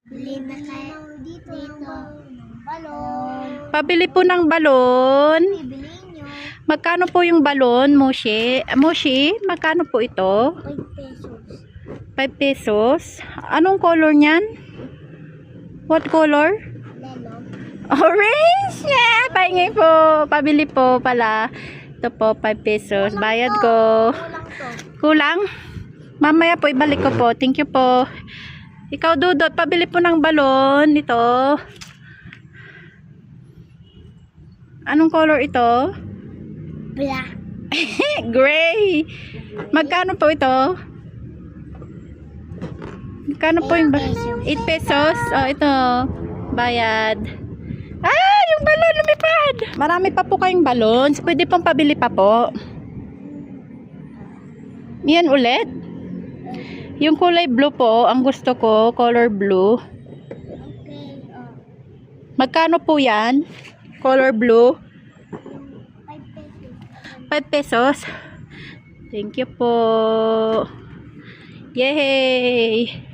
Bili na kayo dito ng balon. Pabili po ng balon. Bibili nyo. Magkano po yung balon, Moshi? Moshi, magkano po ito? 5 pesos. 5 pesos. Anong color niyan? What color? Lelong. Orange! Yeah! Pahingi po. Pabili po pala. Ito po, 5 pesos. Bayad ko. Kulang to. Kulang? Mamaya po, ibalik ko po. Thank you po. Ikaw, Dudot, pabili po ng balon. Ito. Anong color ito? Black. Gray. Magkano po ito? Magkano po yung 8 pesos? Oh, ito. Bayad. Ah, yung balon lumipad. Marami pa po kayong balons. Pwede pong pabili pa po. Yan ulit. Yung kulay blue po, ang gusto ko, color blue. Okay. Magkano po yan? Color blue. 5 pesos. 5 pesos. Thank you po. Yay!